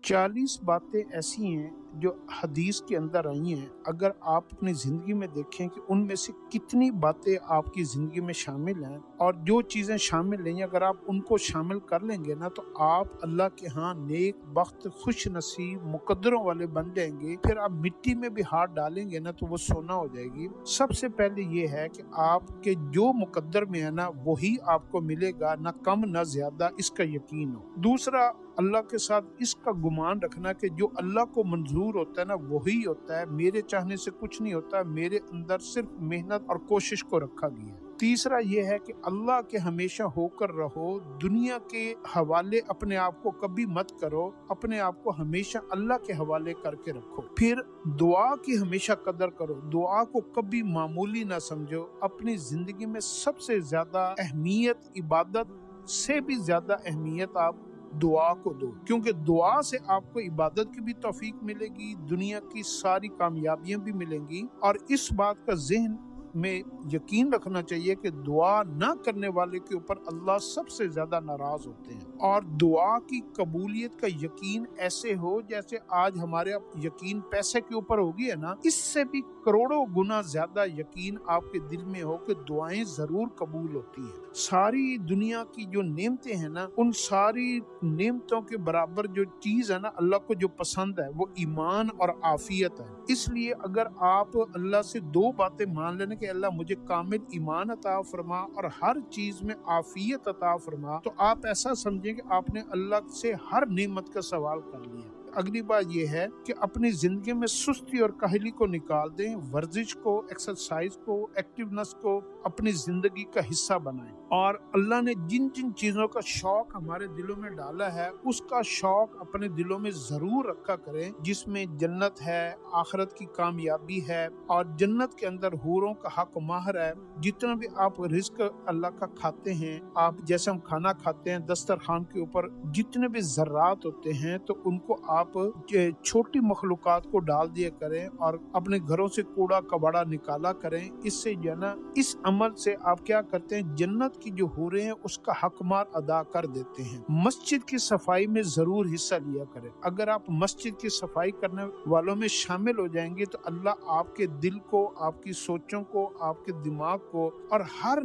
40 باتیں ایسی ہیں جو حدیث کے اندر آئی ہیں، اگر آپ اپنی زندگی میں دیکھیں کہ ان میں سے کتنی باتیں آپ کی زندگی میں شامل ہیں، اور جو چیزیں شامل نہیں اگر آپ ان کو شامل کر لیں گے نا تو آپ اللہ کے ہاں نیک بخت خوش نصیب مقدروں والے بن جائیں گے۔ پھر آپ مٹی میں بھی ہاتھ ڈالیں گے نا تو وہ سونا ہو جائے گی۔ سب سے پہلے یہ ہے کہ آپ کے جو مقدر میں ہے نا وہی آپ کو ملے گا، نہ کم نہ زیادہ، اس کا یقین ہو۔ دوسرا، اللہ کے ساتھ اس کا گمان رکھنا کہ جو اللہ کو منظور ہوتا ہے نا وہی ہوتا ہے، میرے چاہنے سے کچھ نہیں ہوتا، میرے اندر صرف محنت اور کوشش کو رکھا گیا ہے۔ تیسرا یہ ہے کہ اللہ کے ہمیشہ ہو کر رہو، دنیا کے حوالے اپنے آپ کو کبھی مت کرو، اپنے آپ کو ہمیشہ اللہ کے حوالے کر کے رکھو۔ پھر دعا کی ہمیشہ قدر کرو، دعا کو کبھی معمولی نہ سمجھو، اپنی زندگی میں سب سے زیادہ اہمیت عبادت سے بھی زیادہ اہمیت آپ دعا کو دو، کیونکہ دعا سے آپ کو عبادت کی بھی توفیق ملے گی، دنیا کی ساری کامیابیاں بھی ملیں گی۔ اور اس بات کا ذہن میں یقین رکھنا چاہیے کہ دعا نہ کرنے والے کے اوپر اللہ سب سے زیادہ ناراض ہوتے ہیں، اور دعا کی قبولیت کا یقین ایسے ہو جیسے آج ہمارے یقین پیسے کے اوپر ہو گیا ہے نا، اس سے بھی کروڑوں گنا زیادہ یقین آپ کے دل میں ہو کہ دعائیں ضرور قبول ہوتی ہیں۔ ساری دنیا کی جو نعمتیں ہیں نا، ان ساری نعمتوں کے برابر جو چیز ہے نا اللہ کو جو پسند ہے وہ ایمان اور عافیت ہے۔ اس لیے اگر آپ اللہ سے دو باتیں مان لینے کہ اللہ مجھے کامل ایمان عطا فرما اور ہر چیز میں عافیت عطا فرما، تو آپ ایسا سمجھیں کہ آپ نے اللہ سے ہر نعمت کا سوال کر لیا۔ اگلی بات یہ ہے کہ اپنی زندگی میں سستی اور کاہلی کو نکال دیں، ورزش کو، ایکسرسائز کو، ایکٹیونس کو اپنی زندگی کا حصہ بنائیں، اور اللہ نے جن جن چیزوں کا شوق ہمارے دلوں میں ڈالا ہے اس کا شوق اپنے دلوں میں ضرور رکھا کریں، جس میں جنت ہے، آخرت کی کامیابی ہے، اور جنت کے اندر حوروں کا حق مہر ہے۔ جتنا بھی آپ رزق اللہ کا کھاتے ہیں، آپ جیسے ہم کھانا کھاتے ہیں دسترخوان کے اوپر جتنے بھی ذرات ہوتے ہیں تو ان کو آپ چھوٹی مخلوقات کو ڈال دیا کریں اور اپنے گھروں سے کوڑا کباڑا نکالا کریں۔ اس سے جو ہے نا اس عمل سے آپ کیا کرتے ہیں، جنت کی جو حوریں ہیں اس کا حق مار ادا کر دیتے ہیں۔ مسجد کی صفائی میں ضرور حصہ لیا کریں۔ اگر آپ مسجد کی صفائی کرنے والوں میں شامل ہو جائیں گے تو اللہ آپ کے دل کو، آپ کی سوچوں کو، آپ کے دماغ کو اور ہر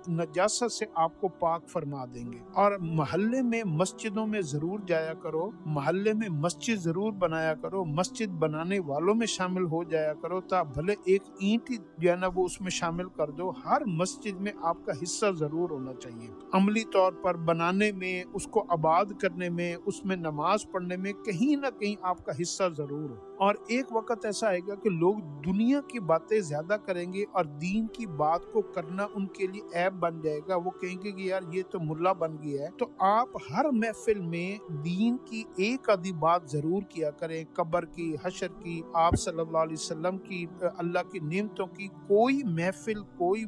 نجاست سے آپ کو پاک فرما دیں گے۔ اور محلے میں مسجدوں میں ضرور جایا کرو، محلے میں مسجد ضرور بنایا کرو، مسجد بنانے والوں میں شامل ہو جایا کرو، تا بھلے ایک اینٹ جو ہے نا وہ اس میں شامل کر دو، ہر مسجد میں آپ کا حصہ ضرور ہونا چاہیے۔ عملی طور پر بنانے میں، اس کو آباد کرنے میں، اس میں نماز پڑھنے میں کہیں نہ کہیں آپ کا حصہ ضرور ہو۔ اور ایک وقت ایسا آئے گا کہ لوگ دنیا کی باتیں زیادہ کریں گے اور دین کی بات کو کرنا ان کے لیے عیب بن جائے گا، وہ کہیں گے کہ یار یہ تو ملا بن گیا ہے۔ تو آپ ہر محفل میں دین کی ایک آدھی بات ضرور کیا کریں، قبر کی، حشر کی، آپ صلی اللہ علیہ وسلم کی، اللہ کی نعمتوں کی۔ کوئی محفل، کوئی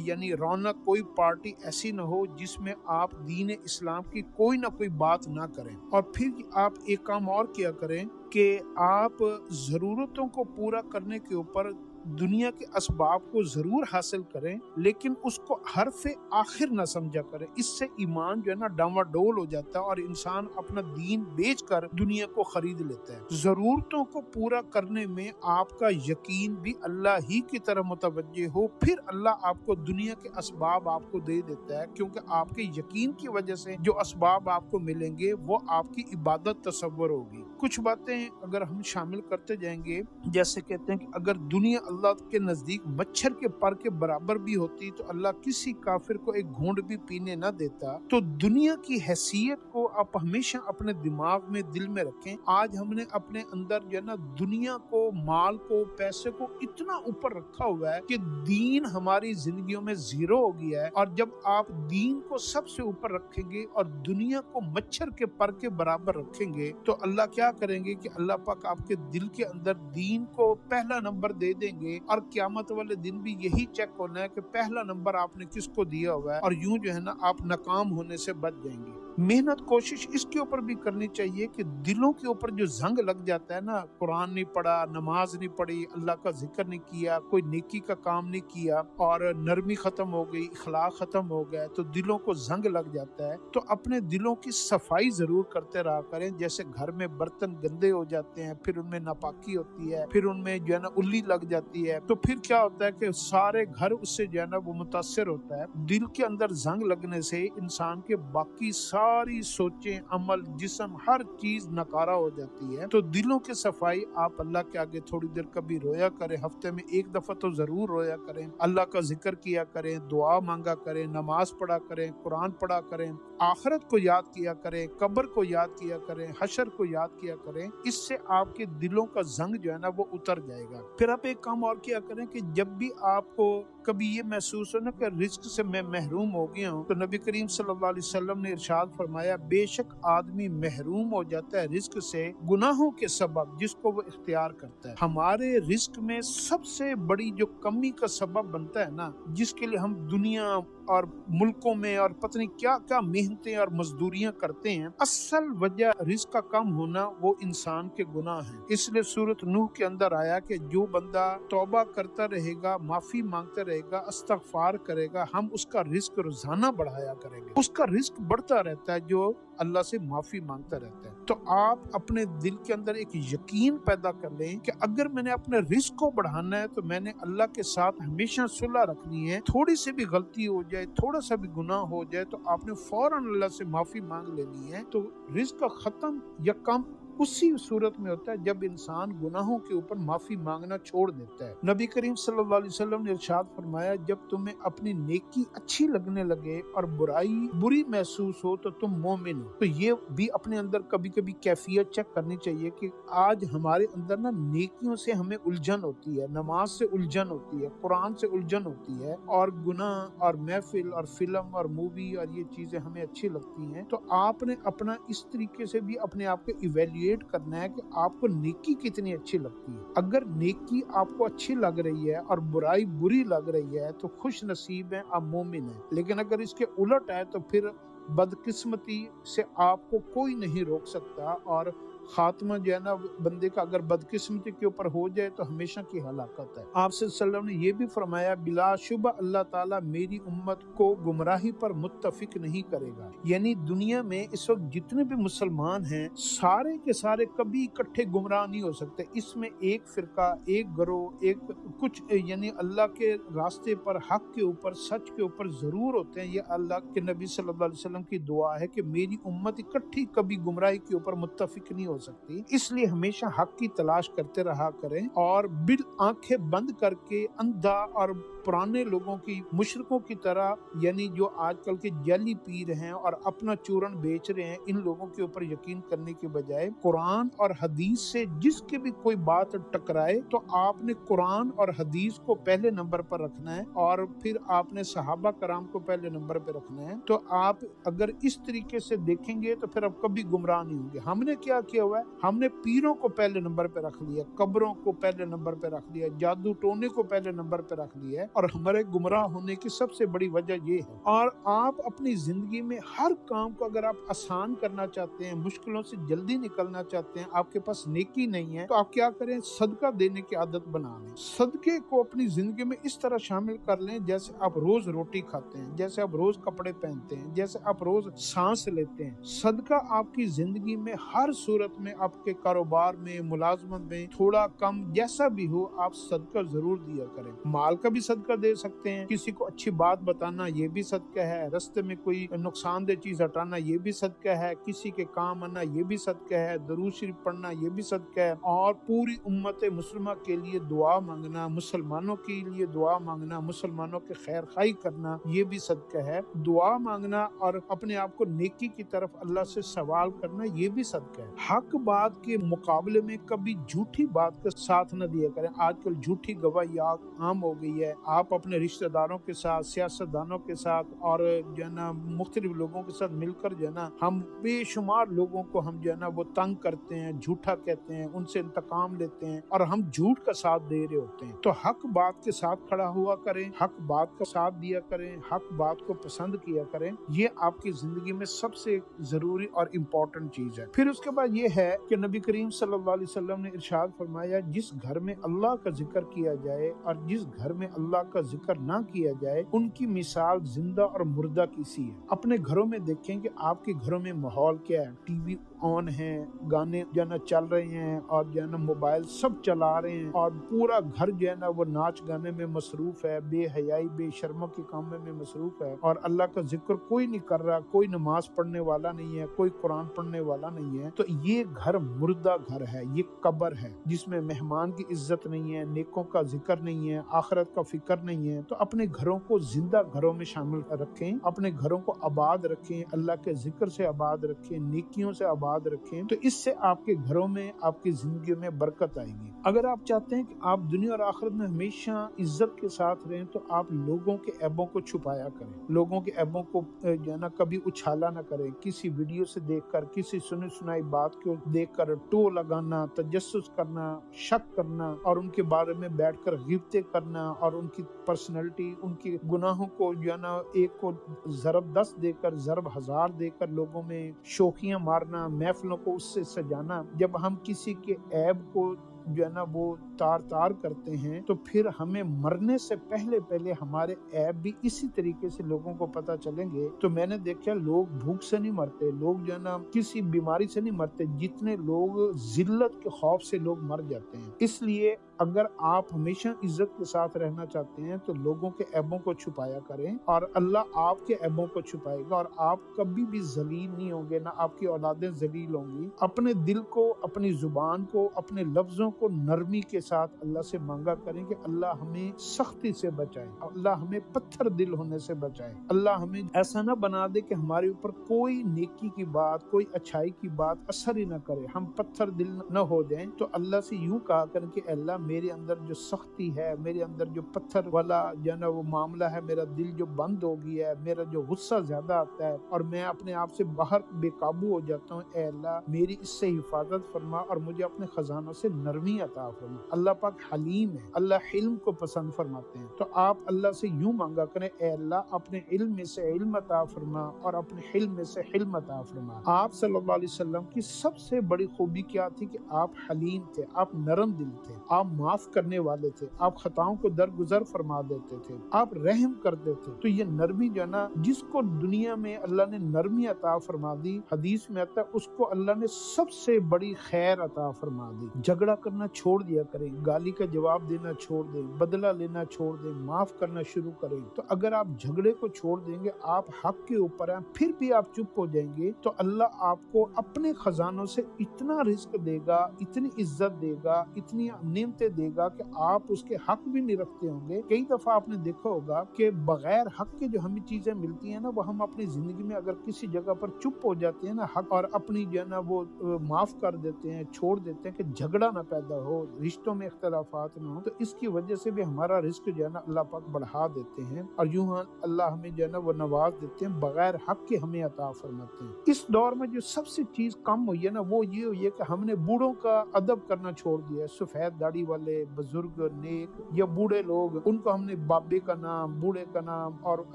یعنی رونق، کوئی پارٹی ایسی نہ ہو جس میں آپ دین اسلام کی کوئی نہ کوئی بات نہ کریں۔ اور پھر آپ ایک کام اور کیا کریں کہ آپ ضرورتوں کو پورا کرنے کے اوپر دنیا کے اسباب کو ضرور حاصل کریں، لیکن اس کو حرف آخر نہ سمجھا کریں۔ اس سے ایمان جو ہے نا ڈاواڈول ہو جاتا ہے اور انسان اپنا دین بیچ کر دنیا کو خرید لیتا ہے۔ ضرورتوں کو پورا کرنے میں آپ کا یقین بھی اللہ ہی کی طرف متوجہ ہو، پھر اللہ آپ کو دنیا کے اسباب آپ کو دے دیتا ہے، کیونکہ آپ کے یقین کی وجہ سے جو اسباب آپ کو ملیں گے وہ آپ کی عبادت تصور ہوگی۔ کچھ باتیں اگر ہم شامل کرتے جائیں گے، جیسے کہتے ہیں کہ اگر دنیا اللہ کے نزدیک مچھر کے پر کے برابر بھی ہوتی تو اللہ کسی کافر کو ایک گھونٹ بھی پینے نہ دیتا۔ تو دنیا کی حیثیت کو آپ ہمیشہ اپنے دماغ میں، دل میں رکھیں۔ آج ہم نے اپنے اندر جو ہے نا دنیا کو، مال کو، پیسے کو اتنا اوپر رکھا ہوا ہے کہ دین ہماری زندگیوں میں زیرو ہو گیا ہے۔ اور جب آپ دین کو سب سے اوپر رکھیں گے اور دنیا کو مچھر کے پر کے برابر رکھیں گے تو اللہ کیا کریں گے کہ اللہ پاک آپ کے دل کے اندر دین کو پہلا نمبر دے دیں گے، اور قیامت والے دن بھی یہی چیک ہونا ہے کہ پہلا نمبر آپ نے کس کو دیا ہوا ہے، اور یوں جو ہے نا آپ ناکام ہونے سے بچ جائیں گے۔ मेहनत कोशिश इसके ऊपर भी करनी चाहिए कि दिलों के ऊपर जो जंग लग जाता है ना, कुरान नहीं पढ़ा, नमाज नहीं पढ़ी, अल्लाह का जिक्र नहीं किया, कोई नेकी का काम नहीं किया और नरमी खत्म हो गई, इखलाक खत्म हो गया, तो दिलों को जंग लग जाता है। तो अपने दिलों की सफाई जरूर करते रहा करें। जैसे घर में बर्तन गंदे हो जाते हैं, फिर उनमें नापाकी होती है, फिर उनमें जो है ना उल्ली लग जाती है, तो फिर क्या होता है कि सारे घर उससे जो है ना वो मुतासिर होता है। दिल के अंदर जंग लगने से इंसान के बाकी सारी सोचें, अमल, जिस्म, हर चीज नकारा हो जाती है। तो दिलों की सफाई आप अल्लाह के आगे थोड़ी देर कभी रोया करें, हफ्ते में एक दफा तो जरूर रोया करें, अल्लाह का जिक्र किया करें, दुआ मांगा करें, नमाज पढ़ा करें, कुरान पढ़ा करें, आखिरत को याद किया करें, कब्र को याद किया करें, हशर को याद किया करें। इससे आपके दिलों का जंग जो है ना वो उतर जाएगा। फिर आप एक काम और किया करें कि जब भी आपको कभी ये महसूस हो ना कि रिस्क से मैं महरूम हो गया हूँ, तो नबी करीम सल्लल्लाहु अलैहि वसल्लम ने इरशाद फरमाया, बेशक आदमी महरूम हो जाता है रिस्क से गुनाहों के सबब जिसको वो इख्तियार करता है। हमारे रिस्क में सबसे बड़ी जो कमी का सबब बनता है ना, जिसके लिए हम दुनिया और मुल्कों में और पता नहीं क्या क्या मेहनतें और मजदूरियां करते हैं, असल वजह रिस्क का कम होना वो इंसान के गुनाह है। इसलिए सूरत नूह के अंदर आया कि जो बंदा तौबा करता रहेगा, माफी मांगता रहेगा, इस्तगफार करेगा, हम उसका रिस्क रोजाना बढ़ाया करेंगे। उसका रिस्क बढ़ता रहता है जो अल्लाह से माफी मांगता रहता है। तो आप अपने दिल के अंदर एक यकीन पैदा कर लें कि अगर मैंने अपने रिस्क को बढ़ाना है तो मैंने अल्लाह के साथ हमेशा सुलह रखनी है। थोड़ी सी भी गलती हो जाए, थोड़ा सा भी गुनाह हो जाए, तो आपने फौरन अल्लाह से माफी मांग लेनी है। तो रिस्क का खत्म या कम उसी सूरत में होता है जब इंसान गुनाहों के ऊपर माफी मांगना छोड़ देता है। नबी करीम सल्लल्लाहु अलैहि वसल्लम ने इरशाद फरमाया, जब तुम्हें अपनी नेकी अच्छी लगने लगे और बुराई बुरी महसूस हो तो तुम मोमिन हो। तो ये भी अपने अंदर कभी कभी कैफियत चेक करनी चाहिए कि आज हमारे अंदर ना नेकियों से हमें उलझन होती है, नमाज से उलझन होती है, कुरान से उलझन होती है, और गुनाह और महफिल और फिल्म और मूवी और ये चीजें हमें अच्छी लगती हैं। तो आपने अपना इस तरीके से भी अपने आप को इवेल्युएट करना है कि आपको नेकी कितनी अच्छी लगती है। अगर नेकी आपको अच्छी लग रही है और बुराई बुरी लग रही है तो खुश नसीब है, आप मोमिन है। लेकिन अगर इसके उलट है तो फिर बदकिस्मती से आपको कोई नहीं रोक सकता, और खात्मा जो है ना बंदे का अगर बदकिस्मती के ऊपर हो जाए तो हमेशा की हलाकत है। आप सल्लल्लाहु अलैहि वसल्लम ने ये भी फरमाया, बिलाशुबा अल्लाह ताला मेरी उम्मत को गुमराही पर मुत्तफिक नहीं करेगा। यानी दुनिया में इस वक्त जितने भी मुसलमान हैं सारे के सारे कभी इकट्ठे गुमराह नहीं हो सकते। इसमें एक फिरका, एक गिरोह, एक कुछ यानी अल्लाह के रास्ते पर, हक के ऊपर, सच के ऊपर जरूर होते हैं। ये अल्लाह के नबी सल्लल्लाहु अलैहि वसल्लम की दुआ है कि मेरी उम्मत इकट्ठी कभी गुमराही के ऊपर मुत्तफिक नहीं हो सकती। इसलिए हमेशा हक की तलाश करते रहा करें और बिल आंखें बंद करके अंधा और पुराने लोगों की, मुशरिकों की तरह, यानी जो आजकल के जली पीर हैं और अपना चूरन बेच रहे हैं, इन लोगों के ऊपर यकीन करने के बजाय कुरान और हदीस से जिसके भी कोई बात टकराए तो आपने कुरान और हदीस को पहले नंबर पर रखना है और फिर आपने सहाबा कराम को पहले नंबर पर रखना है। तो आप अगर इस तरीके से देखेंगे तो फिर आप कभी गुमराह नहीं होंगे। हमने क्या किया हुआ है, हमने पीरों को पहले नंबर पे रख लिया, कब्रों को पहले नंबर पे रख लिया, जादू टोने को पहले नंबर पे रख लिया है, और हमारे गुमराह होने की सबसे बड़ी वजह ये है। और आप अपनी जिंदगी में हर काम को अगर आप आसान करना चाहते हैं, मुश्किलों से जल्दी निकलना चाहते हैं, आपके पास नेकी नहीं है, तो आप क्या करें, सदका देने की आदत बना लें। सदके को अपनी जिंदगी में इस तरह शामिल कर लें जैसे आप रोज रोटी खाते हैं, जैसे आप रोज कपड़े पहनते हैं, जैसे आप रोज सांस लेते हैं। सदका आपकी जिंदगी में हर सूरत में, आपके कारोबार में, मुलाजमत में, थोड़ा कम जैसा भी हो, आप सदका जरूर दिया करें। माल का भी सदका दे सकते हैं, किसी को अच्छी बात बताना ये भी सदका है, रास्ते में कोई नुकसानदेह चीज हटाना ये भी सदका है, किसी के काम आना ये भी सदका है, दरूद शरीफ पढ़ना ये भी सदका है, और पूरी उम्मत मुस्लिमा के लिए दुआ मांगना, मुसलमानों के लिए दुआ मांगना, मुसलमानों के खैर खाई करना ये भी सदका है। दुआ मांगना और अपने आप को नेकी की तरफ अल्लाह से सवाल करना ये भी सदका है। हक बात के मुकाबले में कभी झूठी बात का साथ न दिया करें। आजकल झूठी गवाही आम हो गई है। आप अपने रिश्तेदारों के साथ, सियासतदानों के साथ और जो है ना मुख्तलिफ लोगों के साथ मिलकर जो है ना हम बेशुमार लोगों को हम जो है ना वो तंग करते हैं, झूठा कहते हैं, उनसे इंतकाम लेते हैं और हम झूठ का साथ दे रहे होते हैं। तो हक बात के साथ खड़ा हुआ करें, हक बात का साथ दिया करें, हक बात को पसंद किया करें। ये आपकी जिंदगी में सबसे जरूरी और इम्पोर्टेंट चीज है। फिर उसके बाद ये है कि नबी करीम सल्लल्लाहु अलैहि वसल्लम ने इरशाद फरमाया, जिस घर में अल्लाह का जिक्र किया जाए और जिस घर में अल्लाह का जिक्र ना किया जाए, उनकी मिसाल जिंदा और मुर्दा की सी है। अपने घरों में देखें कि आपके घरों में माहौल क्या है। टीवी ऑन है, गाने जो है ना चल रहे हैं और जो है ना मोबाइल सब चला रहे हैं और पूरा घर जो है ना वो नाच गाने में मसरूफ है, बेहयाई बेशर्मों के काम में मसरूफ है और अल्लाह का जिक्र कोई नहीं कर रहा, कोई नमाज पढ़ने वाला नहीं है, कोई कुरान पढ़ने वाला नहीं है। तो ये घर मुर्दा घर है, ये कब्र है जिसमें मेहमान की इज्जत नहीं है, नेकों का जिक्र नहीं है, आखिरत का फिक्र नहीं है। तो अपने घरों को जिंदा घरों में शामिल रखें, अपने घरों को आबाद रखें, अल्लाह के जिक्र से आबाद रखें, नेकियों से आबाद रखें। तो इससे आपके घरों में, आपकी जिंदगी में बरकत आएगी। अगर आप चाहते हैं कि आप दुनिया और आखिरत में हमेशा इज्जत के साथ रहें, तो आप लोगों के ऐबों को छुपाया करें, लोगों के ऐबों को जो है ना कभी उछाला ना करें। किसी वीडियो से देखकर, किसी सुनी सुनाई बात को देखकर टो लगाना, तजस्सुस करना, शक करना और उनके बारे में बैठकर गिफ्तें करना और उनकी पर्सनैलिटी, उनके गुनाहों को जो है ना एक को ज़रब 10 देकर, ज़रब 1000 देकर लोगों में शोखियां मारना, महफिलों को उससे सजाना। जब हम किसी के ऐब को जो है ना वो तार तार करते हैं, तो फिर हमें मरने से पहले पहले हमारे ऐब भी इसी तरीके से लोगों को पता चलेंगे। तो मैंने देखा लोग भूख से नहीं मरते, लोग जो है ना किसी बीमारी से नहीं मरते, जितने लोग जिल्लत के खौफ से लोग मर जाते हैं। इसलिए अगर आप हमेशा इज्जत के साथ रहना चाहते हैं तो लोगों के ऐबों को छुपाया करें और अल्लाह आपके ऐबों को छुपाएगा और आप कभी भी जलील नहीं होंगे, ना आपकी औलादें जलील होंगी। अपने दिल को, अपनी जुबान को, अपने लफ्जों को नरमी के साथ अल्लाह से मांगा करें कि अल्लाह हमें सख्ती से बचाए, अल्लाह हमें पत्थर दिल होने से बचाए। अल्लाह हमें ऐसा ना बना दे कि हमारे ऊपर कोई नेकी की बात, कोई अच्छाई की बात असर ही ना करे, हम पत्थर दिल न हो जाएं। तो अल्लाह से यूं कहा करें कि अल्लाह मेरे अंदर जो सख्ती है, मेरे अंदर जो पत्थर वाला जो ना वो मामला है, मेरा दिल जो बंद हो गया है, मेरा जो गुस्सा ज्यादा आता है और मैं अपने आप से बाहर बेकाबू हो जाता हूँ, ए अल्लाह मेरी इससे हिफाजत फरमा और मुझे अपने खजानों से नरमी अता फरमा। अल्लाह पाक हलीम है, अल्लाह हिल्म को पसंद फरमाते हैं। तो आप अल्लाह से यूं मांगा करें, ए अल्लाह अपने इल्म में से इल्म अता फरमा और अपने हिल्म में से हिल्म अता फरमा। आप सल्लल्लाहु अलैहि वसल्लम की सबसे बड़ी खूबी क्या थी कि आप हलीम थे, आप नरम दिल थे, आप माफ करने वाले थे, आप खताओं को दरगुजर फरमा देते थे, आप रहम करते थे। तो ये नरमी जो ना, जिसको दुनिया में अल्लाह ने नरमी अता फरमा दी, हदीस में आता है उसको अल्लाह ने सबसे बड़ी खैर अता फरमा दी। झगड़ा करना छोड़ दिया करें, गाली का जवाब देना छोड़ दें, बदला लेना छोड़ दें, माफ करना शुरू करें। तो अगर आप झगड़े को छोड़ देंगे, आप हक के ऊपर हैं, फिर भी आप चुप हो जाएंगे, तो अल्लाह आपको अपने खजानों से इतना रिस्क देगा, इतनी इज्जत देगा, इतनी नेमतें देगा कि आप उसके हक भी नहीं रखते होंगे। कई दफा आपने देखा होगा कि बगैर हक के जो हमें चीजें मिलती है ना, वो हम अपनी जिंदगी में अगर किसी जगह पर चुप हो जाते हैं ना हक और अपनी जो है ना वो माफ कर देते हैं, छोड़ देते हैं कि झगड़ा ना पैदा हो, रिश्तों में इख्तलाफात ना हो, तो इसकी वजह से भी हमारा रिस्क जो है ना अल्लाह पाक बढ़ा देते हैं और यूं अल्लाह हमें जो है ना वो नवाज देते हैं, बगैर हक के हमें अता फरमाते हैं। इस दौर में जो सबसे चीज कम हुई है ना, वो ये हुई है कि हमने बूढ़ों का अदब करना छोड़ दिया है। सफेद दाढ़ी वाले बुजुर्ग, नेक या बूढ़े लोग, उनको हमने बाबे का नाम, बूढ़े का नाम और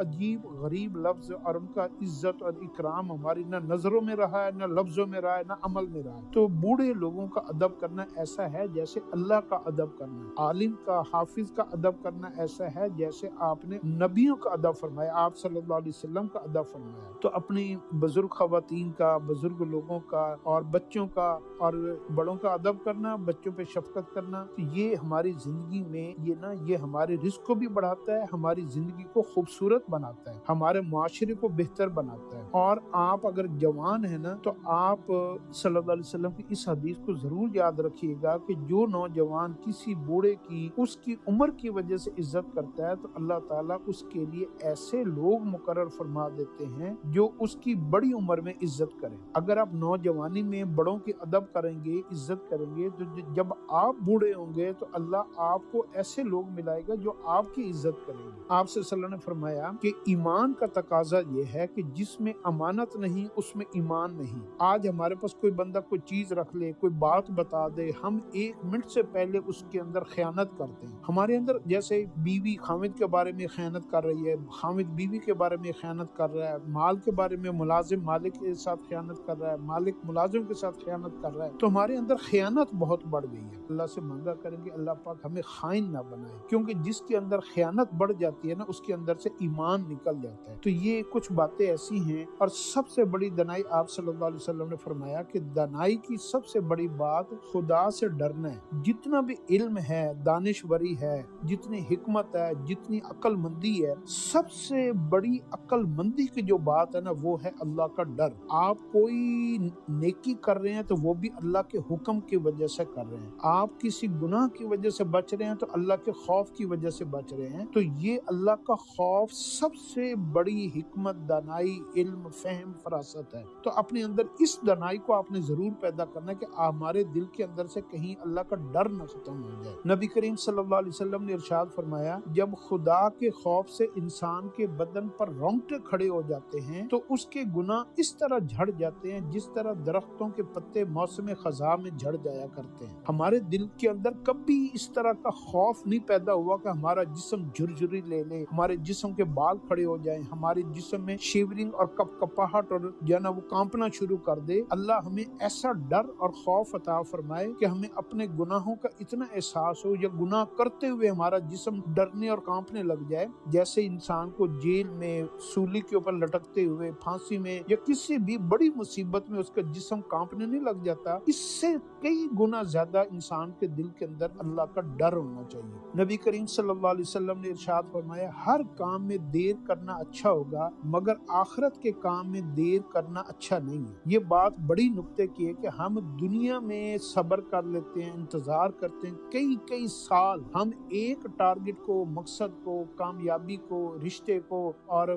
अजीब गरीब लफ्ज और उनका इज्जत और इकराम हमारी ना नजरों में रहा है, ना लफ्जों में रहा है, ना अमल में रहा है। तो बूढ़े लोगों का अदब करना ऐसा है जैसे अल्लाह का अदब करना, आलिम का, हाफिज का अदब करना ऐसा है जैसे आपने नबियों का अदब फरमाया, आप सल्लल्लाहु अलैहि वसल्लम का अदब फरमाया। तो अपनी बुजुर्ग खवातीन का, बुजुर्ग लोगों का और बच्चों का और बड़ों का अदब करना, बच्चों पे शफकत करना, तो ये हमारी जिंदगी में ये हमारे रिस्क को भी बढ़ाता है, हमारी जिंदगी को खूबसूरत बनाता है, हमारे मुआशरे को बेहतर बनाता है। और आप अगर जवान है ना, तो आप सल्लल्लाहु अलैहि वसल्लम की इस हदीस को जरूर याद रखिएगा कि जो नौजवान किसी बूढ़े की उसकी उम्र की वजह से इज्जत करता है तो अल्लाह ताला उसके लिए ऐसे लोग मुकर्रर फरमा देते हैं जो उसकी बड़ी उम्र में इज्जत करें। अगर आप नौजवानी में बड़ों की अदब करेंगे, इज्जत करेंगे, तो जब आप बूढ़े होंगे तो अल्लाह आपको ऐसे लोग मिलाएगा जो आपकी इज्जत करेंगे। आप सल्लल्लाहु अलैहि वसल्लम ने फरमाया कि ईमान का तकाजा ये है कि जिसमें अमानत नहीं उसमें ईमान नहीं। आज हमारे पास कोई बंदा कोई चीज रख ले, कोई बात बता दे, हम 1 मिनट से पहले उसके अंदर खयानत करते हैं। हमारे अंदर जैसे बीवी खामिद के बारे में खयानत कर रही है, खामिद बीवी के बारे में खयानत कर रहा है, माल के बारे में मुलाजिम मालिक के साथ खयानत कर रहा है, मालिक मुलाजिम के साथ खयानत कर रहा है, तो हमारे अंदर खयानत बहुत बढ़ गई है। अल्लाह से मांगा करेंगे अल्लाह पाक हमें खाइन ना बनाए, क्योंकि जिसके अंदर खयानत बढ़ जाती है ना उसके अंदर से ईमान निकल जाता है। तो ये कुछ बातें ऐसी हैं। और सबसे बड़ी दनाई आप सल्लल्लाहु अलैहि वसल्लम ने फरमाया कि दनाई की सबसे बड़ी बात खुदा से डरना है। जितना भी इल्म है, दानिशवरी है, जितनी हिकमत है, जितनी अक्लमंदी है, सबसे बड़ी अक्लमंदी की जो बात है ना वो है अल्लाह का डर। आप कोई नेकी कर रहे हैं तो वो भी अल्लाह के हुक्म की वजह से कर रहे हैं। आप किसी गुनाह की वजह से बच रहे हैं तो अल्लाह के खौफ की वजह से बच रहे हैं। तो ये अल्लाह का खौफ सबसे बड़ी हिकमत, दानाई, इल्म, फहम, फरासत है। तो अपने अंदर इस दानाई को आपने जरूर पैदा करना है कि हमारे दिल के अंदर से कहीं अल्लाह का डर न खत्म हो जाए। नबी करीम सल्लल्लाहु अलैहि वसल्लम ने इरशाद फरमाया, जब खुदा के खौफ से इंसान के बदन पर रोंगटे खड़े हो जाते हैं तो उसके गुनाह इस तरह झड़ जाते हैं जिस तरह दरख्तों के पत्ते मौसम खज़ा में झड़ जाया करते हैं। हमारे दिल के अंदर कभी इस तरह का खौफ नहीं पैदा हुआ कि हमारा जिस्म झुरझुरी ले ले, हमारे जिस्म के बाल खड़े हो जाएं, हमारे जिस्म में शिवरिंग और कपकपाहट और जो ना वो कांपना शुरू कर दे। अल्लाह हमें ऐसा डर और खौफ अता फरमाए कि हमें अपने गुनाहों का इतना एहसास हो या गुनाह करते हुए हमारा जिस्म डरने और कांपने लग जाए, जैसे इंसान को जेल में सूली के ऊपर लटकते हुए, फांसी में या किसी भी बड़ी मुसीबत में उसका जिस्म कांपने नहीं लग जाता। इससे कई गुना ज्यादा इंसान के दिल के अंदर अल्लाह का डर होना चाहिए। नबी करीम सल्लल्लाहु अलैहि वसल्लम ने इरशाद फरमाया, हर काम में देर करना अच्छा होगा मगर आखिरत के काम में देर करना अच्छा नहीं है। ये बात बड़ी नुक्ते की है कि हम दुनिया में सब्र कर लेते हैं, इंतजार करते हैं कई कई साल, हम एक टारगेट को, मकसद को, कामयाबी को, रिश्ते को और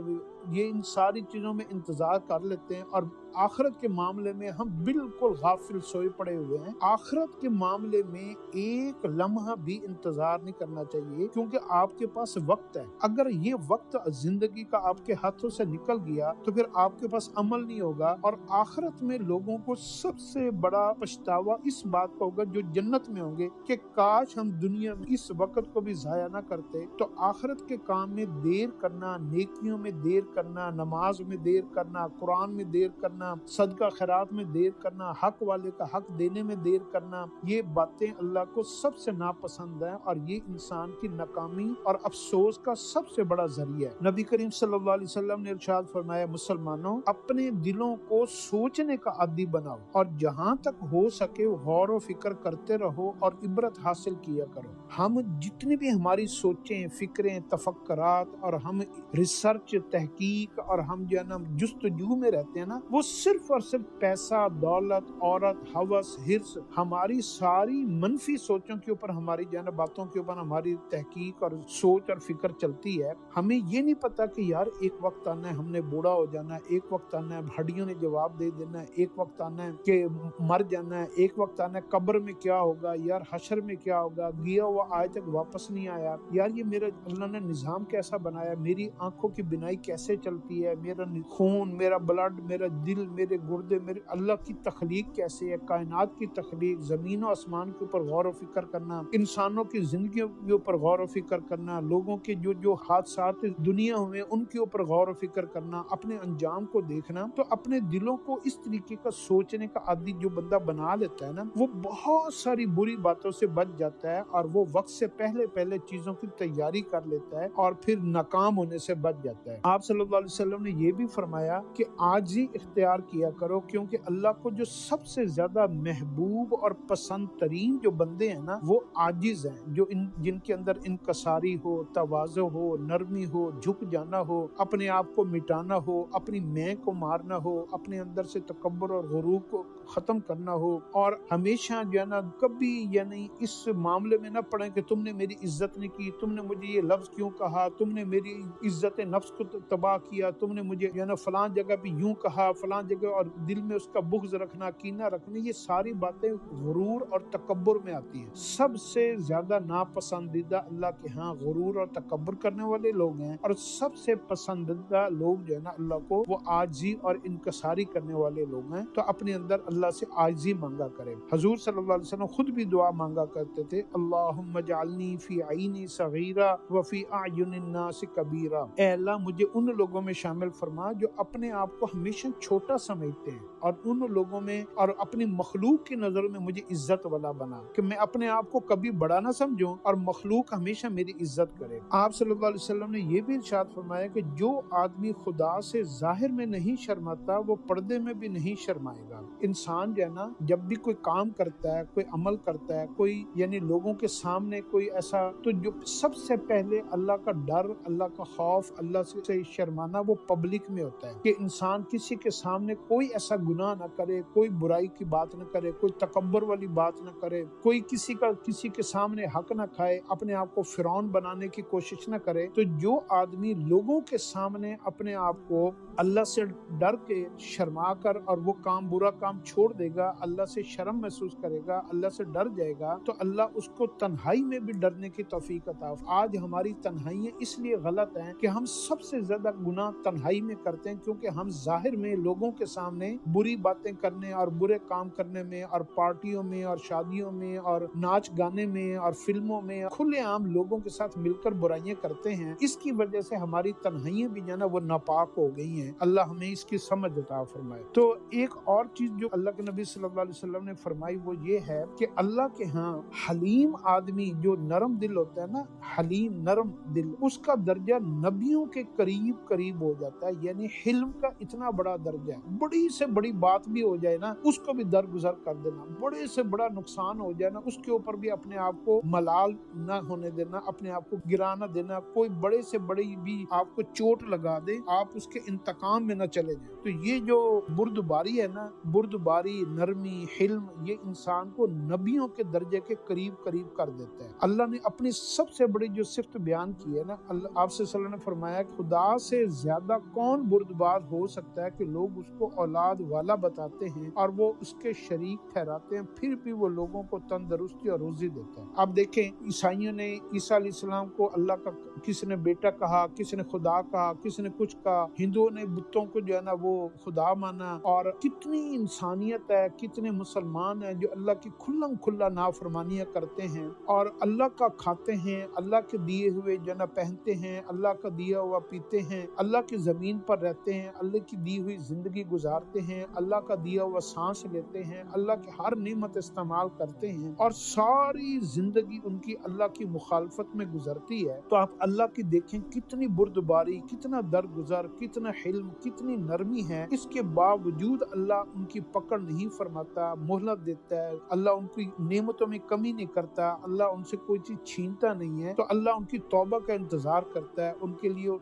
ये इन सारी चीजों में इंतजार कर लेते हैं और आखिरत के मामले में हम बिल्कुल गाफिल सोए पड़े हुए हैं। आखिरत के मामले में एक लम्हा भी इंतजार नहीं करना चाहिए, क्योंकि आपके पास वक्त है। अगर ये वक्त जिंदगी का आपके हाथों से निकल गया तो फिर आपके पास अमल नहीं होगा और आखिरत में लोगों को सबसे बड़ा पछतावा इस बात का होगा जो जन्नत में होंगे कि काश हम दुनिया में इस वक्त को भी जाया ना करते। तो आखिरत के काम में देर करना, नेकियों में देर करना, नमाज में देर करना, कुरान में देर करना, सदका खैरात में देर करना, हक वाले का हक देने में देर करना, ये बातें अल्लाह को सबसे नापसंद है और ये इंसान की नाकामी और अफसोस का सबसे बड़ा जरिया है। नबी करीम सल्लल्लाहु अलैहि वसल्लम ने इरशाद फरमाया, मुसलमानों अपने दिलों को सोचने का आदी बनाओ और जहाँ तक हो सके गौर व फिक्र करते रहो और इबरत हासिल किया करो। हम जितनी भी हमारी सोचें, फिक्रें, तफक्कुरात और हम रिसर्च, तहकीक और हम जो है ना जुस्तजू में रहते हैं ना, वो सिर्फ और सिर्फ पैसा, दौलत, औरत, हवस, हिर्स, हमारी सारी मनफी सोचों के ऊपर, हमारी जो है ना बातों के ऊपर हमारी तहकीक और सोच और फिक्र चलती है। हमें ये नहीं पता कि यार एक वक्त आना है हमने बूढ़ा हो जाना है, एक वक्त आना है हड्डियों ने जवाब दे देना है, एक वक्त आना है कि मर जाना है, एक वक्त आना है कब्र में क्या होगा, यार हशर में क्या होगा, गया हुआ आज तक वापस नहीं आया, यार ये मेरा अल्लाह ने निजाम कैसा बनाया, मेरी आंखों की बिनाई कैसे चलती है, मेरा खून, मेरा ब्लड, मेरा दिल, मेरे गुर्दे, मेरे अल्लाह की तख्लीक कैसे है, कायनात की तख्लीक, जमीन और आसमान के ऊपर गौर व फिक्र करना, इंसानों की जिंदगी के ऊपर गौर व फिक्र करना, लोगों के जो जो हादसात दुनिया हुए उनके ऊपर गौर व फिक्र करना, अपने अंजाम को देखना। तो अपने दिलों को इस तरीके का सोचने का आदी जो बंदा बना लेता है ना, वो बहुत सारी बुरी बातों से बच जाता है और वो वक्त से पहले पहले चीजों की तैयारी कर लेता है और फिर नाकाम होने से बच जाता है। आप सल्लल्लाहु अलैहि वसल्लम ने ये भी फरमाया कि आजी इख्तियार اختیار کیا کرو، کیونکہ اللہ کو جو سب سے زیادہ محبوب اور پسند ترین جو بندے ہیں نا وہ عاجز ہیں، جو جن کے اندر انکساری ہو، تواضع ہو، نرمی ہو، جھک جانا ہو، اپنے آپ کو مٹانا ہو، اپنی میں کو مارنا ہو، اپنے اندر سے تکبر اور غرور کو ختم کرنا ہو، اور ہمیشہ جو ہے نا کبھی یعنی اس معاملے میں نہ پڑے کہ تم نے میری عزت نہیں کی، تم نے مجھے یہ لفظ کیوں کہا، تم نے میری عزت نفس کو تباہ کیا، تم نے مجھے جو ہے نا فلاں جگہ پہ یوں کہا، فلاں جگہ، اور دل میں اس کا بغض رکھنا، کینہ رکھنا، یہ ساری باتیں غرور اور تکبر میں آتی ہیں۔ سب سے زیادہ ناپسندیدہ اللہ کے ہاں غرور اور تکبر کرنے والے لوگ ہیں، اور سب سے پسندیدہ لوگ جو ہے نا اللہ کو وہ عاجزی اور انکساری کرنے والے لوگ ہیں۔ تو اپنے اندر اللہ سے عاجزی مانگا کرے۔ حضور صلی اللہ علیہ وسلم خود بھی دعا مانگا کرتے تھے، اللہم اجعلنی فی عینی صغیرہ وفی اعین الناس کبیرہ، اے اللہ مجھے ان لوگوں میں شامل فرما جو اپنے آپ کو ہمیشہ چھوٹا سمجھتے ہیں، اور ان لوگوں میں اور اپنی مخلوق کی نظر میں مجھے عزت والا بنا، کہ میں اپنے آپ کو کبھی بڑا نہ سمجھوں اور مخلوق ہمیشہ میری عزت کرے۔ آپ صلی اللہ علیہ وسلم نے یہ بھی ارشاد فرمایا کہ جو آدمی خدا سے ظاہر میں نہیں شرماتا وہ پردے میں بھی نہیں شرمائے گا۔ انسان جو ہے نا جب بھی کوئی کام کرتا ہے، کوئی عمل کرتا ہے، کوئی یعنی لوگوں کے سامنے کوئی ایسا، تو جو سب سے پہلے اللہ کا ڈر، اللہ کا خوف، اللہ سے شرمانا وہ پبلک میں ہوتا ہے، کہ انسان کسی کے سامنے کوئی ایسا گناہ نہ کرے، کوئی برائی کی بات نہ کرے، کوئی تکبر والی بات نہ کرے، کوئی کسی کے سامنے حق نہ کھائے، اپنے آپ کو فرعون بنانے کی کوشش نہ کرے۔ تو جو آدمی لوگوں کے سامنے اپنے آپ کو اللہ سے ڈر کے شرما کر اور وہ برا کام چھوڑ دے گا، اللہ سے شرم محسوس کرے گا، اللہ سے ڈر جائے گا، تو اللہ اس کو تنہائی میں بھی ڈرنے کی توفیق عطا۔ آج ہماری تنہائیاں اس لیے غلط ہیں کہ ہم سب سے زیادہ گناہ تنہائی میں کرتے ہیں، کیونکہ ہم ظاہر میں لوگوں کے سامنے بری باتیں کرنے اور برے کام کرنے میں اور پارٹیوں میں اور شادیوں میں اور ناچ گانے میں اور فلموں میں کھلے عام لوگوں کے ساتھ مل کر برائیاں کرتے ہیں۔ اس کی وجہ سے ہماری تنہائیاں بھی جو ہے نا وہ ناپاک ہو گئی ہیں۔ اللہ ہمیں اس کی سمجھ عطا فرمائے۔ تو ایک اور چیز جو اللہ کے نبی صلی اللہ علیہ وسلم نے فرمائی وہ یہ ہے کہ اللہ کے ہاں حلیم آدمی جو نرم دل ہوتا ہے نا، حلیم نرم دل، اس کا درجہ نبیوں کے قریب ہو جاتا ہے، یعنی حلم کا اتنا بڑا درجہ ہے، بڑی سے بڑی بات بھی ہو جائے نا اس کو بھی درگزر کر دینا، بڑے سے بڑا نقصان ہو جائے نا اس کے اوپر بھی اپنے آپ کو ملال نہ ہونے دینا، اپنے آپ کو گرا نہ دینا، کوئی بڑے سے بڑی بھی آپ کو چوٹ لگا دے آپ اس کے انتقام میں نہ چلے جائیں۔ تو یہ جو بردباری ہے نا، بردباری، نرمی، حلم، یہ انسان کو نبیوں کے درجے کے قریب کر دیتا ہے۔ اللہ نے اپنی سب سے بڑی جو صفت بیان کی ہے نا، آپ سے صلی اللہ علیہ وسلم نے فرمایا کہ خدا سے زیادہ کون بردبار ہو سکتا ہے کہ لوگ اس کو اولاد والا بتاتے ہیں اور وہ اس کے شریک ٹھہراتے ہیں، پھر بھی وہ لوگوں کو تندرستی اور روزی دیتا ہے۔ آپ دیکھیں عیسائیوں نے عیسیٰ علیہ السلام کو اللہ کا کسی نے بیٹا کہا، کسی نے خدا کہا، کسی نے کچھ کہا، ہندوؤں نے بتوں کو جو ہے نا وہ خدا مانا، اور کتنی انسانیت ہے، کتنے مسلمان ہیں جو اللہ کی کھلم کھلا نافرمانیاں کرتے ہیں اور اللہ کا کھاتے ہیں، اللہ کے دیے ہوئے جو ہے نا پہنتے ہیں، اللہ کا دیا ہوا پیتے ہیں، اللہ کی زمین پر رہتے ہیں، اللہ کی دی ہوئی زندگی گزارتے ہیں، اللہ کا دیا ہوا سانس لیتے ہیں، اللہ کی ہر نعمت استعمال کرتے ہیں، اور ساری زندگی ان کی اللہ کی مخالفت میں گزرتی ہے۔ تو آپ اللہ کی دیکھیں کتنی بردباری، کتنا درگزر، کتنا حلم، کتنی نرمی ہے، اس کے باوجود اللہ ان کی پکڑ نہیں فرماتا، مہلت دیتا ہے، اللہ ان کی نعمتوں میں کمی نہیں کرتا، اللہ ان سے کوئی چیز چھینتا نہیں ہے، تو اللہ ان کی توبہ کا انتظار کرتا ہے، ان کے لیے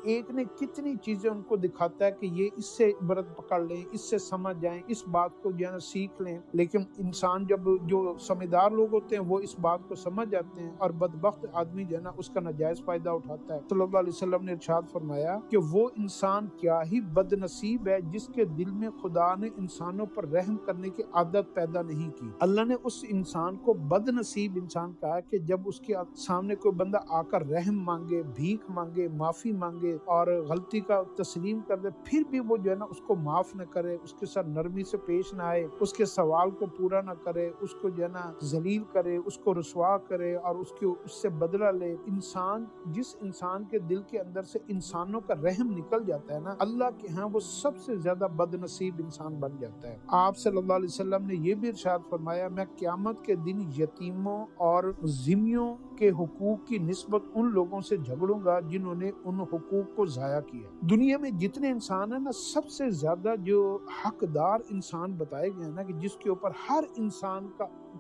ایک نے کتنی چیزیں ان کو دکھاتا ہے کہ یہ اس سے عبرت پکڑ لیں، اس سے سمجھ جائیں، اس بات کو جو ہے نا سیکھ لیں، لیکن انسان جب جو سمجھدار لوگ ہوتے ہیں وہ اس بات کو سمجھ جاتے ہیں، اور بدبخت آدمی جو ہے نا اس کا ناجائز فائدہ اٹھاتا ہے۔ صلی اللہ علیہ وسلم نے ارشاد فرمایا کہ وہ انسان کیا ہی بد نصیب ہے جس کے دل میں خدا نے انسانوں پر رحم کرنے کی عادت پیدا نہیں کی۔ اللہ نے اس انسان کو بد نصیب انسان کہا کہ جب اس کے سامنے کوئی بندہ آ کر رحم مانگے، بھیک مانگے، معافی مانگے اور غلطی کا تسلیم کر دے، پھر بھی وہ جو ہے نا اس کو معاف نہ کرے، اس کے ساتھ نرمی سے پیش نہ آئے، اس کے سوال کو پورا نہ کرے، اس کو جو ہے نا ذلیل کرے، اس کو رسوا کرے اور اس سے بدلہ لے۔ جس انسان کے دل کے اندر سے انسانوں کا رحم نکل جاتا ہے نا, اللہ کے ہاں وہ سب سے زیادہ بدنصیب انسان بن جاتا ہے. آپ صلی اللہ علیہ وسلم نے یہ بھی ارشاد فرمایا, میں قیامت کے دن یتیموں اور ذمیوں کے حقوق کی نسبت ان لوگوں سے جھگڑوں گا جنہوں نے ان حقوق کو ضائع کیا. دنیا میں جتنے انسان ہیں نا, سب سے زیادہ جو حقدار انسان بتائے گئے ہیں نا, کہ جس کے اوپر ہر انسان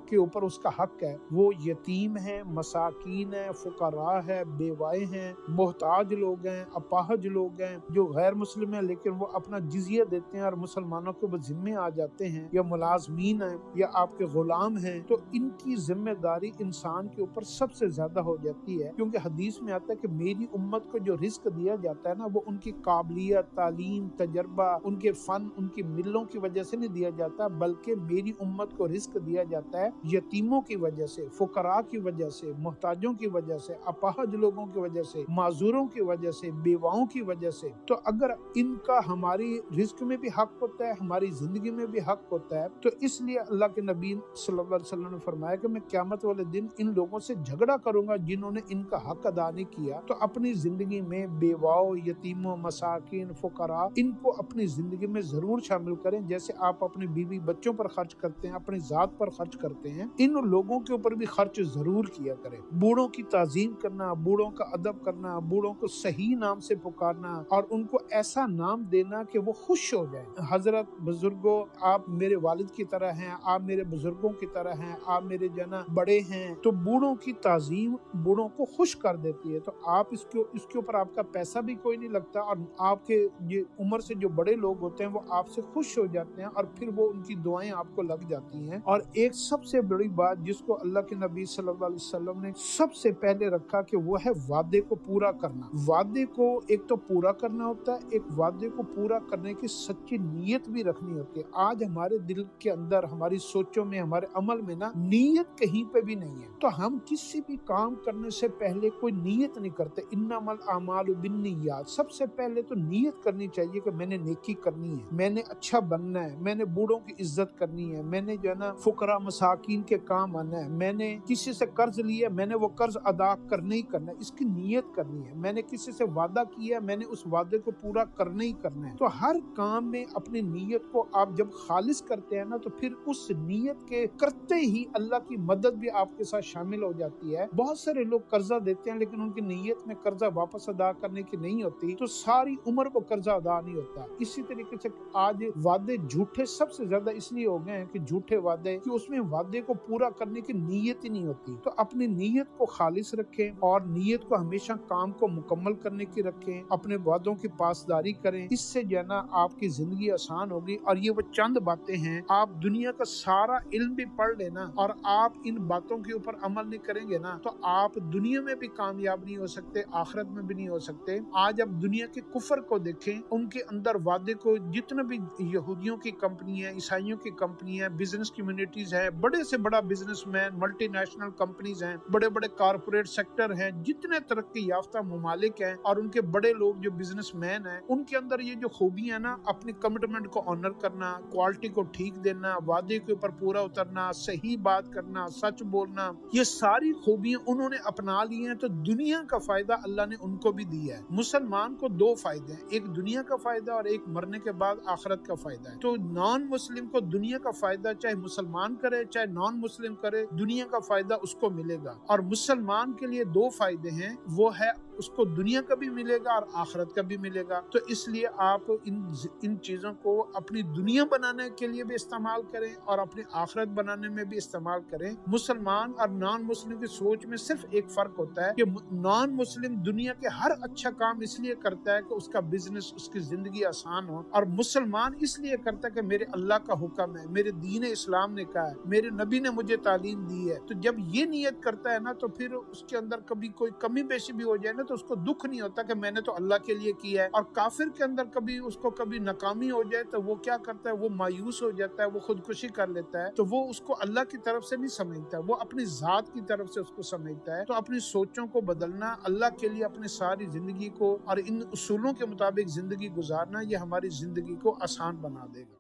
کے اوپر اس کا حق ہے, وہ یتیم ہیں, مساکین ہیں, فقراء ہے, بیوائے ہیں, محتاج لوگ ہیں, اپاہج لوگ ہیں, جو غیر مسلم ہیں لیکن وہ اپنا جزیہ دیتے ہیں اور مسلمانوں کے اوپر ذمے آ جاتے ہیں, یا ملازمین ہیں, یا آپ کے غلام ہیں. تو ان کی ذمہ داری انسان کے اوپر سب سے زیادہ ہو جاتی ہے, کیونکہ حدیث میں آتا ہے کہ میری امت کو جو رزق دیا جاتا ہے نا, وہ ان کی قابلیت, تعلیم, تجربہ, ان کے فن, ان کی ملوں کی وجہ سے نہیں دیا جاتا, بلکہ میری امت کو رزق دیا جاتا ہے یتیموں کی وجہ سے, فقراء کی وجہ سے, محتاجوں کی وجہ سے, اپاہج لوگوں کی وجہ سے, معذوروں کی وجہ سے, بیواؤں کی وجہ سے. تو اگر ان کا ہماری رزق میں بھی حق ہوتا ہے, ہماری زندگی میں بھی حق ہوتا ہے, تو اس لیے اللہ کے نبی صلی اللہ علیہ وسلم نے فرمایا کہ میں قیامت والے دن ان لوگوں سے جھگڑا کروں گا جنہوں نے ان کا حق ادا نہیں کیا. تو اپنی زندگی میں بیواؤں, یتیموں, مساکین, فقراء, ان کو اپنی زندگی میں ضرور شامل کریں. جیسے آپ اپنی بیوی بچوں پر خرچ کرتے ہیں, اپنی ذات پر خرچ کرتے ہیں, ان لوگوں کے اوپر بھی خرچ ضرور کیا کریں. بوڑھوں کی تعظیم کرنا, بوڑھوں کا ادب کرنا, بوڑھوں کو صحیح نام سے پکارنا اور ان کو ایسا نام دینا کہ وہ خوش ہو جائیں. حضرت بزرگوں, آپ میرے والد کی طرح ہیں, آپ میرے بزرگوں کی طرح ہیں, آپ میرے جنا بڑے ہیں. تو بوڑھوں کی تعظیم بوڑھوں کو خوش کر دیتی ہے. تو آپ اس کے اوپر آپ کا پیسہ بھی کوئی نہیں لگتا, اور آپ کے یہ عمر سے جو بڑے لوگ ہوتے ہیں وہ آپ سے خوش ہو جاتے ہیں, اور پھر وہ ان کی دعائیں آپ کو لگ جاتی ہیں. اور ایک سب سے بڑی بات جس کو اللہ کے نبی صلی اللہ علیہ وسلم نے سب سے پہلے رکھا, کہ وہ ہے وعدے کو پورا کرنا. وعدے کو ایک تو پورا کرنا ہوتا ہے, ایک وعدے کو پورا کرنے کی سچی نیت بھی رکھنی ہوتی ہے. آج ہمارے دل کے اندر, ہماری سوچوں میں, ہمارے عمل میں نا نیت کہیں پہ بھی نہیں ہے. تو ہم کسی بھی کام کرنے سے پہلے کوئی نیت نہیں کرتے. انما الاعمال بالنیات, سب سے پہلے تو نیت کرنی چاہیے کہ میں نے نیکی کرنی ہے, میں نے اچھا بننا ہے, میں نے بوڑھوں کی عزت کرنی ہے, میں نے جو ہے نا فقراء مساکین کے کام آنا ہے, میں نے کسی سے قرض لیا, میں نے وہ قرض ادا کرنا ہی کرنا ہے, اس کی نیت کرنی ہے. میں نے کسی سے وعدہ کیا, میں نے اس وعدے کو پورا کرنا ہی کرنا ہے. تو ہر کام میں اپنی نیت کو آپ جب خالص کرتے ہیں نا, تو پھر اس نیت کے کرتے ہی اللہ کی مدد بھی آپ کے ساتھ شامل ہو جاتی ہے. بہت سارے لوگ قرضہ دیتے ہیں لیکن ان کی نیت میں قرضہ واپس ادا کرنے کی نہیں ہوتی, تو ساری عمر وہ قرضہ ادا نہیں ہوتا. اسی طریقے سے آج وعدے جھوٹے سب سے زیادہ اس لیے ہو گئے ہیں کہ جھوٹے وعدے, کہ اس میں وعدے کو پورا کرنے کی نیت ہی نہیں ہوتی. تو اپنی نیت کو خالص رکھیں, اور نیت کو ہمیشہ کام کو مکمل کرنے کی رکھیں, اپنے وعدوں کی پاسداری کریں. اس سے جو ہے نا آپ کی زندگی آسان ہوگی. اور یہ وہ چند باتیں ہیں, آپ دنیا کا سارا علم بھی پڑھ لینا اور آپ ان باتوں کے اوپر عمل نہیں کریں گے نا, تو آپ دنیا میں بھی کامیاب نہیں ہو سکتے, آخرت میں بھی نہیں ہو سکتے. آج اب دنیا کے کفر کو دیکھیں, ان کے اندر وعدے کو, جتنے بھی یہودیوں کی کمپنی ہیں, عیسائیوں کی کمپنی ہیں, بزنس کمیونٹیز ہیں, بڑے سے بڑا business man, multi national companies ہیں, بڑے بڑے کارپوریٹ سیکٹر ہیں, جتنے ترقی یافتہ ممالک ہیں, اور ان کے بڑے لوگ جو بزنس مین ہیں, ان کے اندر یہ جو خوبیاں نا, اپنی کمٹمنٹ کو آنر کرنا, کوالٹی کو ٹھیک دینا, وعدے کے اوپر پورا اترنا, صحیح بات کرنا, سچ بولنا, یہ ساری خوبیاں انہوں نے اپنا لی ہیں. تو دنیا کا فائدہ اللہ نے ان کو بھی دیا ہے. مسلمان کو دو فائدے ہیں, ایک دنیا کا فائدہ اور ایک مرنے کے بعد آخرت کا فائدہ ہے. تو نان مسلم کو دنیا کا فائدہ چاہے مسلمان کرے چاہے نان مسلم کرے, دنیا کا فائدہ اس کو ملے گا. اور مسلمان کے لیے دو فائدے ہیں, وہ ہے اس کو دنیا کا بھی ملے گا اور آخرت کا بھی ملے گا. تو اس لیے آپ ان چیزوں کو اپنی دنیا بنانے کے لیے بھی استعمال کریں اور اپنی آخرت بنانے میں بھی استعمال کریں. مسلمان اور نان مسلم کی سوچ میں صرف ایک فرق ہوتا ہے کہ نان مسلم دنیا کے ہر اچھا کام اس لیے کرتا ہے کہ اس کا بزنس, اس کی زندگی آسان ہو, اور مسلمان اس لیے کرتا ہے کہ میرے اللہ کا حکم ہے, میرے دین اسلام نے کہا ہے, میرے نبی نے مجھے تعلیم دی ہے. تو جب یہ نیت کرتا ہے نا, تو پھر اس کے اندر کبھی کوئی کمی بیشی بھی ہو جائے نا, تو اس کو دکھ نہیں ہوتا کہ میں نے تو اللہ کے لیے کیا ہے. اور کافر کے اندر کبھی اس کو کبھی ناکامی ہو جائے تو وہ کیا کرتا ہے, وہ مایوس ہو جاتا ہے, وہ خودکشی کر لیتا ہے. تو وہ اس کو اللہ کی طرف سے نہیں سمجھتا, وہ اپنی ذات کی طرف سے اس کو سمجھتا ہے. تو اپنی سوچوں کو بدلنا, اللہ کے لیے اپنی ساری زندگی کو اور ان اصولوں کے مطابق زندگی گزارنا, یہ ہماری زندگی کو آسان بنا دے گا.